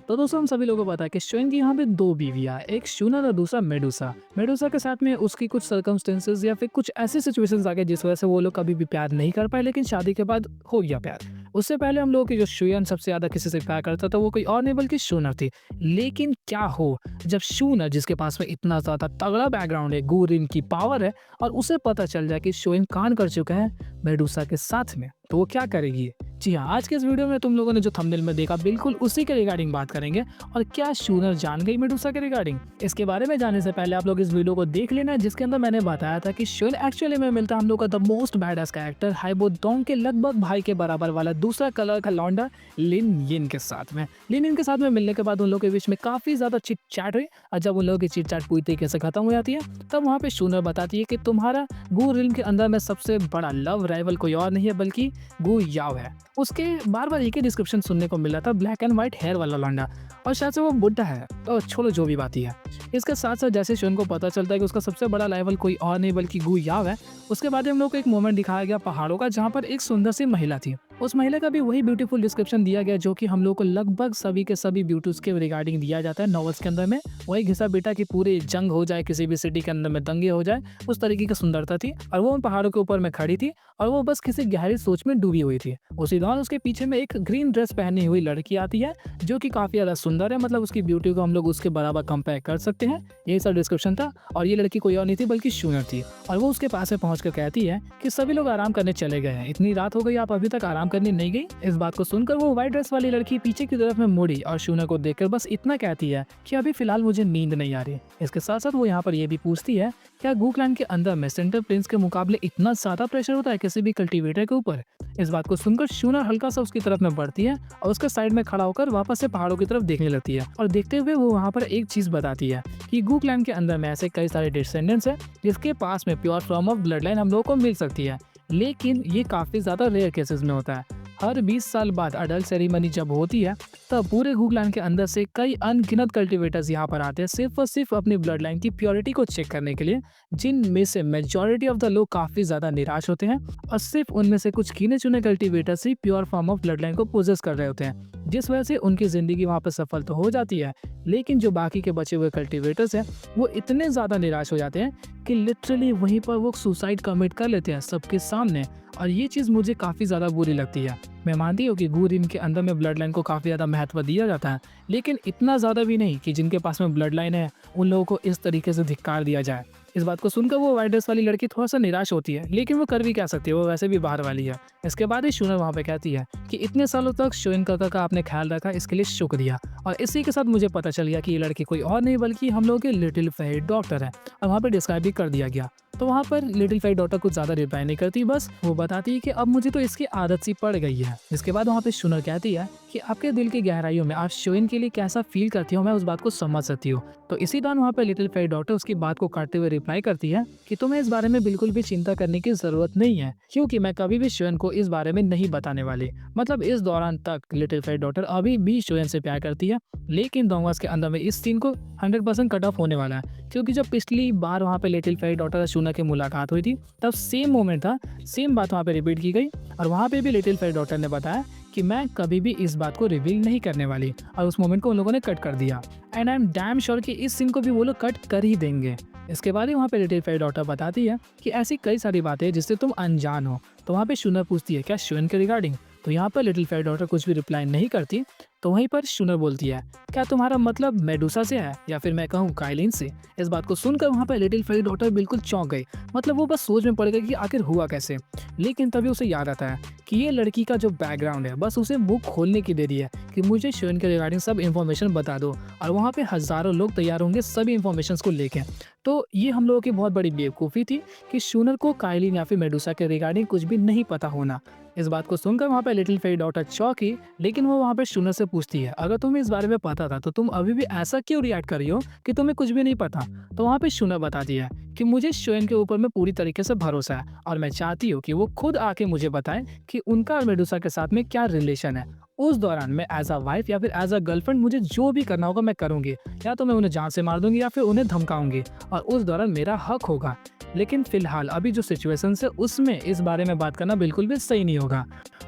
तो दोस्तों हम सभी लोगों को पता है कि श्वेन की यहाँ पे दो बीवियां, एक शूनर और दूसरा मेडुसा। मेडुसा के साथ में उसकी कुछ सर्कमस्टेंसेस या फिर कुछ ऐसी सिचुएशंस आ गए जिस वजह से वो लोग कभी भी प्यार नहीं कर पाए, लेकिन शादी के बाद हो गया प्यार। उससे पहले हम लोगों की जो शुयन सबसे ज्यादा किसी से प्यार करता था वो कोई और नहीं बल्कि शूनर थी। लेकिन क्या हो जब शूनर, जिसके पास में इतना ज्यादा तगड़ा बैकग्राउंड है, गुरिन की पावर है, और उसे पता चल जाए कि शोइन कान कर चुका है मेडुसा के साथ में, तो वो क्या करेगी? जी हाँ, आज के इस वीडियो में तुम लोगों ने जो थंबनेल में देखा बिल्कुल उसी के रिगार्डिंग बात करेंगे। और क्या शूनर जान गई मेडुसा के रिगार्डिंग? इसके बारे में जानने से पहले आप लोग इस वीडियो को देख लेना, जिसके अंदर मैंने बताया था कि शून एक्चुअली में मिलता है हम लोग का the most badass character Haibo Dong के लगभग भाई के बराबर वाला दूसरा कलर का लौंडा लिन यिन के साथ में। लिन यिन के साथ में मिलने के बाद उन लोगों के बीच में काफी ज्यादा चिट चैट हुई, और जब उन लोगों की चिट चैट पूरी तरीके से खत्म हो जाती है तब वहाँ पे शूनर बताती है कि तुम्हारा गु रिन के अंदर में सबसे बड़ा लव राइवल कोई और नहीं है बल्कि गु याओ है। उसके बार बार एक ही डिस्क्रिप्शन सुनने को मिल रहा था, ब्लैक एंड व्हाइट हेयर वाला लौंडा, और शायद से वो बुड्ढा है। तो छोड़ो जो भी बात ही है। इसके साथ साथ जैसे शून को पता चलता है कि उसका सबसे बड़ा राइवल कोई और नहीं बल्कि गु याओ है, उसके बाद हम लोग को एक मोमेंट दिखाया गया पहाड़ों का, जहाँ पर एक सुंदर सी महिला थी। उस महिला का भी वही ब्यूटीफुल डिस्क्रिप्शन दिया गया जो कि हम लोग को लगभग सभी के सभी ब्यूटीज के रिगार्डिंग दिया जाता है नॉवेल्स के अंदर में। वही घिसा बेटा की पूरी जंग हो जाए, किसी भी सिटी के अंदर में दंगे हो जाए, उस तरीके की सुंदरता थी। और वो उन पहाड़ों के ऊपर में खड़ी थी और वो बस किसी गहरी सोच में डूबी हुई थी। उसी दौरान उसके पीछे में एक ग्रीन ड्रेस पहनी हुई लड़की आती है जो कि काफी ज्यादा सुंदर है, मतलब उसकी ब्यूटी को हम लोग उसके बराबर कंपेयर कर सकते हैं। यही सब डिस्क्रिप्शन था, और ये लड़की कोई और नहीं थी बल्कि शूनर थी। और वो उसके पास में पहुंच कर कहती है कि सभी लोग आराम करने चले गए हैं, इतनी रात हो गई, आप अभी तक आराम करने नहीं गई? इस बात को सुनकर वो व्हाइट ड्रेस वाली लड़की पीछे की तरफ में मुड़ी और शूनर को देखकर बस इतना कहती है कि अभी फिलहाल मुझे नींद नहीं आ रही। इसके साथ साथ वो यहाँ पर ये भी पूछती है, क्या गू क्लैन के अंदर में सेंटर प्रिंस के मुकाबले इतना ज्यादा प्रेशर होता है किसी भी कल्टीवेटर के ऊपर? इस बात को सुनकर शूनर हल्का सा उसकी तरफ में बढ़ती है और उसके साइड में खड़ा होकर वापस से पहाड़ों की तरफ देखने लगती है। और देखते हुए वो वहाँ पर एक चीज बताती है कि गू क्लैन के अंदर में ऐसे कई सारे डिसेंडेंट्स हैं जिसके पास में pure form of blood line हम लोगों को मिल सकती है, लेकिन ये काफी ज्यादा रेयर केसेस में होता है। हर 20 साल बाद अडल्ट सेरेमनी जब होती है तब पूरे गू क्लैन के अंदर से कई अनगिनत कल्टीवेटर्स यहाँ पर आते हैं सिर्फ और सिर्फ अपनी ब्लड लाइन की प्योरिटी को चेक करने के लिए, जिनमें से मेजॉरिटी ऑफ द लोग काफी ज्यादा निराश होते हैं और सिर्फ उनमें से कुछ गिने चुने cultivators he pure form of blood line को पोजेस कर रहे होते हैं, जिस वजह से उनकी जिंदगी वहाँ पर सफल तो हो जाती है। लेकिन जो बाकी के बचे हुए कल्टीवेटर्स हैं वो इतने ज्यादा निराश हो जाते हैं कि लिटरली वहीं पर वो सुसाइड कमिट कर लेते हैं सबके सामने। और ये चीज़ मुझे काफ़ी ज़्यादा बुरी लगती है। मैं मानती हूँ कि गू रिन के अंदर में ब्लड लाइन को काफ़ी ज़्यादा महत्व दिया जाता है, लेकिन इतना ज़्यादा भी नहीं कि जिनके पास में ब्लड लाइन है उन लोगों को इस तरीके से धिक्कार दिया जाए। इस बात को सुनकर वो व्हाइट ड्रेस वाली लड़की थोड़ा सा निराश होती है, लेकिन वो कर भी क्या सकती है, वो वैसे भी बाहर वाली है। इसके बाद ही शूनर वहाँ पे कहती है कि इतने सालों तक शोइन काका का आपने ख्याल रखा, इसके लिए शुक्रिया। और इसी के साथ मुझे पता चल गया कि ये लड़की कोई और नहीं बल्कि हम लोग के लिटिल फेरी डॉक्टर है, और वहाँ पे डिस्क्राइब भी कर दिया गया। तो वहाँ पर लिटिल फेरी डॉक्टर कुछ ज़्यादा रिप्लाई नहीं करती, बस वो बताती है कि अब मुझे तो इसकी आदत सी पड़ गई है। इसके बाद वहाँ पे शूनर कहती है कि आपके दिल की गहराइयों में आप शोइन के लिए कैसा फील करती हो, मैं उस बात को समझ सकती हूँ। तो इसी दौरान वहाँ पे लिटिल फेरी डॉक्टर उसकी बात को काटते हुए रिप्लाई करती है कि तुम्हें इस बारे में बिल्कुल भी चिंता करने की जरूरत नहीं है, क्योंकि मैं कभी भी शोइन को इस बारे में नहीं बताने वाली। मतलब इस दौरान तक लिटिल फेरी डॉक्टर अभी भी शोइन से प्यार करती है, लेकिन डोंगवास के अंदर में इस सीन को 100% कट ऑफ होने वाला है, क्योंकि जब पिछली बार वहाँ पे लिटिल फेरी डॉक्टर और शूनर की मुलाकात हुई थी तब सेम मोमेंट था, सेम बात वहाँ पे रिपीट की गई, और वहाँ पे भी लिटिल फेरी डॉक्टर ने बताया कि मैं कभी भी इस बात को रिवील नहीं करने वाली, और उस मोमेंट को उन लोगों ने कट कर दिया। And I am damn sure कि इस सीन को भी वो लोग कट कर ही देंगे। इसके बाद ही वहाँ पे लिटिल फेरी डॉक्टर बताती है कि ऐसी कई सारी बातें जिससे तुम अनजान हो। तो वहाँ पे शूनर पूछती है क्या शोइन के रिगार्डिंग, तो यहाँ पर लिटिल फेरी डॉक्टर कुछ भी रिप्लाई नहीं करती। तो वहीं पर शूनर बोलती है क्या तुम्हारा मतलब मेडुसा से है या फिर मैं कहूँ काइलिन से? इस बात को सुनकर वहाँ पर लिटिल फेरी डॉक्टर बिल्कुल चौंक गई, मतलब वो बस सोच में पड़ गई कि आखिर हुआ कैसे। लेकिन तभी उसे याद आता है कि ये लड़की का जो बैकग्राउंड है बस उसे मुंह खोलने की देरी है कि मुझे शोइन के रिगार्डिंग सब इन्फॉर्मेशन बता दो, और वहाँ पे हजारों लोग तैयार होंगे सभी इन्फॉर्मेशन को लेके। तो ये हम लोगों की बहुत बड़ी बेवकूफ़ी थी कि शूनर को काइलिन या फिर मेडुसा के रिगार्डिंग कुछ भी नहीं पता होना। इस बात को सुनकर वहाँ पे लिटिल फेरी डॉक्टर चौंकी, लेकिन वो वहाँ पे शूनर से पूछती है अगर तुम्हें इस बारे में पता था तो तुम अभी भी ऐसा क्यों रिएक्ट कर रही हो कि तुम्हें कुछ भी नहीं पता? तो वहाँ पे शूनर बताती है कि मुझे शोइन के ऊपर में पूरी तरीके से भरोसा है और मैं चाहती हूँ कि वो खुद आके मुझे बताएं कि उनका और मेडुसा के साथ में क्या रिलेशन है। उस दौरान मैं एज अ वाइफ या फिर एज अ गर्लफ्रेंड मुझे जो भी करना होगा मैं करूंगी, या तो मैं उन्हें जान से मार दूंगी या फिर उन्हें धमकाऊंगी, और उस दौरान मेरा हक होगा लेकिन फ़िलहाल अभी जो सिचुएशंस है उसमें इस बारे में बात करना बिल्कुल भी सही नहीं होगा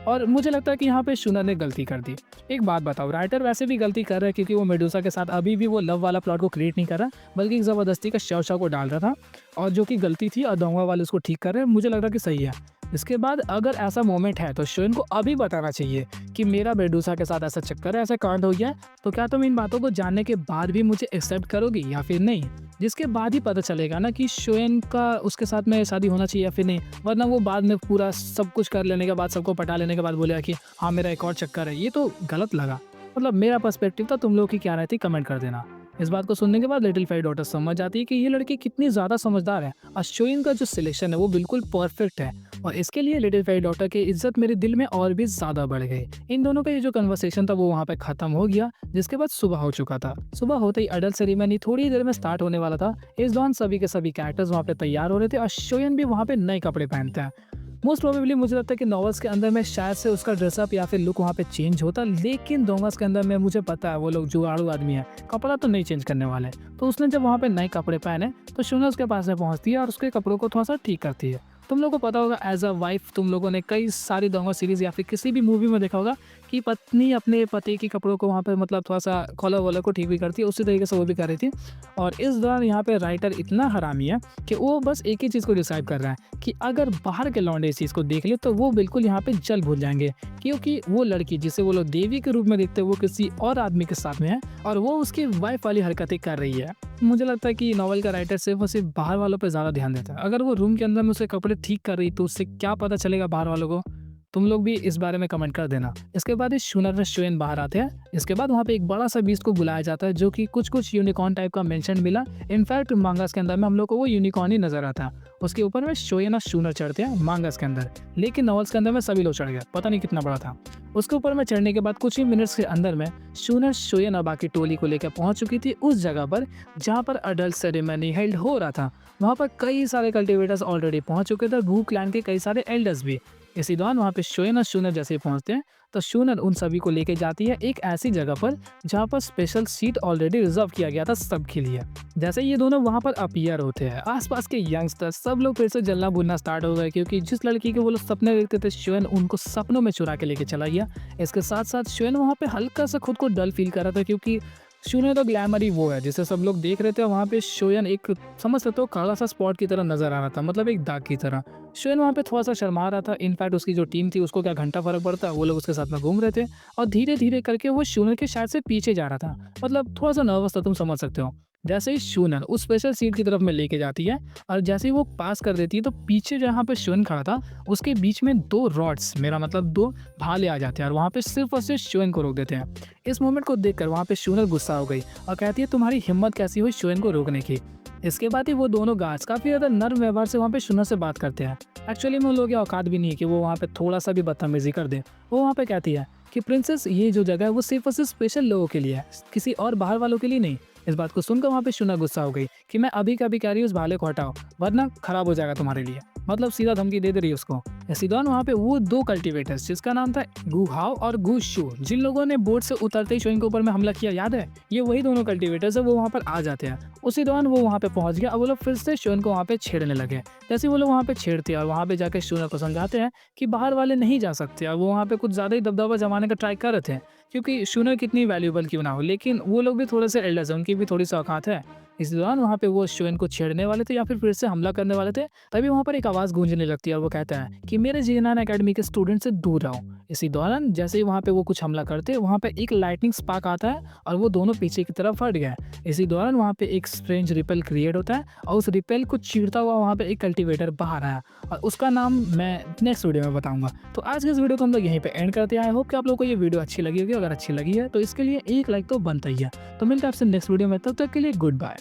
और मुझे लगता है कि यहाँ पे शुनर ने गलती कर दी। एक बात बताओ, राइटर वैसे भी गलती कर रहा है क्योंकि वो मेडुसा के साथ अभी भी वो लव वाला प्लॉट को क्रिएट नहीं कर रहा, बल्कि एक ज़बरदस्ती का शव को डाल रहा था और जो कि गलती थी और दोंगा वाले उसको ठीक कर रहे हैं, मुझे लग रहा है कि सही है। इसके बाद अगर ऐसा मोमेंट है तो शोएन को अभी बताना चाहिए कि मेरा मेडुसा के साथ ऐसा चक्कर है, ऐसा कांड हो गया है, तो क्या तुम इन बातों को जानने के बाद भी मुझे एक्सेप्ट करोगी या फिर नहीं? जिसके बाद ही पता चलेगा ना कि शोएन का उसके साथ में शादी होना चाहिए या फिर नहीं, वरना वो बाद में पूरा सब कुछ कर लेने के बाद, सबको पटा लेने के बाद बोलेगा कि हाँ मेरा एक और चक्कर है। ये तो गलत लगा। मतलब मेरा पर्सपेक्टिव था, तुम लोगों की क्या राय थी कमेंट कर देना। इस बात को सुनने के बाद लिटिल फेरी डॉटर समझ जाती है कि ये लड़की कितनी ज़्यादा समझदार है और शोएन का जो सिलेक्शन है वो बिल्कुल परफेक्ट है और इसके लिए लिटिल फेरी डॉटर की इज्जत मेरे दिल में और भी ज़्यादा बढ़ गई। इन दोनों का ये जो कन्वर्सेशन था वो वहाँ पे ख़त्म हो गया, जिसके बाद सुबह हो चुका था। सुबह होते ही अडल्ट सेरेमनी थोड़ी देर में स्टार्ट होने वाला था। इस दौरान सभी के सभी कैरेक्टर्स वहाँ पे तैयार हो रहे थे और शोएन भी वहाँ पे नए कपड़े पहनता है। मोस्ट प्रोबेबली मुझे लगता है कि नॉवेल्स के अंदर में शायद से उसका ड्रेसअप या फिर लुक वहाँ पे चेंज होता, लेकिन डोंगास के अंदर में मुझे पता है वो लोग जुगाड़ू आदमी है, कपड़ा तो नहीं चेंज करने वाले। तो उसने जब वहाँ पे नए कपड़े पहने तो शुना उसके पास में पहुँचती है और उसके कपड़ों को थोड़ा सा ठीक करती है। तुम लोगों को पता होगा एज अ वाइफ तुम लोगों ने कई सारी डोंगा सीरीज या फिर किसी भी मूवी में देखा होगा कि पत्नी अपने पति के कपड़ों को वहाँ पे मतलब थोड़ा सा कॉलर वॉलर को ठीक भी करती है, उसी तरीके से वो भी कर रही थी। और इस दौरान यहाँ पे राइटर इतना हरामी है कि वो बस एक ही चीज़ को डिसाइड कर रहा है कि अगर बाहर के लौंडे इस चीज़ को देख ले तो वो बिल्कुल यहाँ पे जल भूल जाएंगे, क्योंकि वो लड़की जिसे वो लोग देवी के रूप में देखते हैं वो किसी और आदमी के साथ में है और वो उसकी वाइफ वाली हरकतें कर रही है। मुझे लगता है कि नॉवल का राइटर सिर्फ और सिर्फ बाहर वालों पे ज़्यादा ध्यान देता है। अगर वो रूम के अंदर में उसके कपड़े ठीक कर रही तो उससे क्या पता चलेगा बाहर वालों को? तुम लोग भी इस बारे में कमेंट कर देना। इसके बाद इस शूनर और शोएन बाहर आते हैं। इसके बाद वहाँ पे एक बड़ा सा बीस्ट को बुलाया जाता है जो कि कुछ यूनिकॉर्न टाइप का मेंशन मिला। इनफैक्ट मांगास के अंदर में हम लोग को वो यूनिकॉर्न ही नजर आता है। उसके ऊपर में शोएन और शूनर चढ़ते हैं मांगास के अंदर, लेकिन नॉवेल्स के अंदर में सभी लोग चढ़ गए, पता नहीं कितना बड़ा था। उसके ऊपर में चढ़ने के बाद कुछ ही मिनट्स के अंदर में शूनर शोएन और बाकी टोली को लेकर पहुंच चुकी थी उस जगह पर जहां पर अडल्ट सेरेमनी हेल्ड हो रहा था। वहां पर कई सारे कल्टिवेटर्स ऑलरेडी पहुंच चुके थे, गू क्लैन के कई सारे एल्डर्स भी। इसी दौरान वहाँ पे शोएन और शूनर जैसे ही पहुँचते हैं तो शूनर उन सभी को लेके जाती है एक ऐसी जगह पर जहाँ पर स्पेशल सीट ऑलरेडी रिजर्व किया गया था सबके लिए। जैसे ये दोनों वहाँ पर अपीयर होते हैं, आसपास के यंगस्टर्स सब लोग फिर से जलना बुनना स्टार्ट हो गए, क्योंकि जिस लड़की के वो लोग सपने देखते थे शोएन उनको सपनों में चुरा के लेके चला गया। इसके साथ साथ शोएन वहाँ पे हल्का सा खुद को डल फील कर रहा था, क्योंकि शून्य तो ग्लैमर ही वो है जिसे सब लोग देख रहे थे। वहाँ पे शोएन एक समझ सकते हो काला सा स्पॉट की तरह नजर आ रहा था, मतलब एक दाग की तरह। शोएन वहाँ पे थोड़ा सा शर्मा रहा था। इनफैक्ट उसकी जो टीम थी उसको क्या घंटा फर्क पड़ता, वो लोग उसके साथ में घूम रहे थे और धीरे धीरे करके वो शून्य के शायद से पीछे जा रहा था, मतलब थोड़ा सा नर्वस था, तुम समझ सकते हो। जैसे ही शूनर उस स्पेशल सीट की तरफ में लेके जाती है और जैसे ही वो पास कर देती है तो पीछे जहाँ पे शून खड़ा था उसके बीच में दो रॉड्स, मेरा मतलब दो भाले आ जाते हैं और वहाँ पे सिर्फ और सिर्फ शून को रोक देते हैं। इस मोमेंट को देखकर वहाँ पे शूनर गुस्सा हो गई और कहती है तुम्हारी हिम्मत कैसी हुई शून को रोकने की। इसके बाद ही वो दोनों गार्ड्स काफ़ी ज़्यादा नर्म व्यवहार से वहाँ पे शूनर से बात करते हैं। एक्चुअली में उन लोगों की औकात भी नहीं है कि वो वहाँ पे थोड़ा सा भी बदतमीजी कर दे। वो वहाँ पे कहती है कि प्रिंसेस ये जो जगह है वो सिर्फ और सिर्फ स्पेशल लोगों के लिए है, किसी और बाहर वालों के लिए नहीं। इस बात को सुनकर वहाँ पे शूनर गुस्सा हो गई कि मैं अभी का अभी कह रही हूँ उस भाले को हटाओ वरना खराब हो जाएगा तुम्हारे लिए, मतलब सीधा धमकी दे रही है उसको। इसी दौरान वहाँ पे वो दो कल्टीवेटर्स जिसका नाम था गू हाओ और गू शू, जिन लोगों ने बोट से उतरते ही शोएन के ऊपर में हमला किया, याद है? ये वही दोनों कल्टीवेटर्स है, वो वहाँ पर आ जाते हैं। उसी दौरान वो वहाँ पे पहुँच गया और वो लोग फिर से शोएन को वहाँ पे छेड़ने लगे। जैसे वो लोग वहाँ पे छेड़ते हैं और वहाँ पे जाकर शूनर को समझाते हैं कि बाहर वाले नहीं जा सकते और वो वहाँ पे कुछ ज़्यादा ही दबदबा जमाने का ट्राई कर रहे थे, क्योंकि शूनर कितनी वैल्यूएबल क्यों ना हो, लेकिन वो लोग भी थोड़े से एल्डर्स हैं, उनकी भी थोड़ी सी औकात है। इस दौरान वहाँ पे वो शोएन को छेड़ने वाले थे या फिर से हमला करने वाले थे, तभी वहाँ पर एक आवाज़ गूंजने लगती है और वो कहता है कि मेरे जीनान एकेडमी के स्टूडेंट से दूर रहो। इसी दौरान जैसे ही वहाँ पे वो कुछ हमला करते वहाँ पे एक लाइटनिंग स्पार्क आता है और वो दोनों पीछे की तरफ हट गए। इसी दौरान वहाँ पे एक स्ट्रेंज रिपेल क्रिएट होता है और उस रिपेल को चीरता हुआ वहाँ पे एक कल्टीवेटर बाहर आया और उसका नाम मैं नेक्स्ट वीडियो में बताऊंगा। तो आज के इस वीडियो को हम लोग यहीं पे एंड करते हैं। आई होप कि आप लोगों को ये वीडियो अच्छी लगी होगी। अगर अच्छी लगी है तो इसके लिए एक लाइक तो बनता ही है। तो मिलते हैं आपसे नेक्स्ट वीडियो में, तब तक के लिए गुड बाय।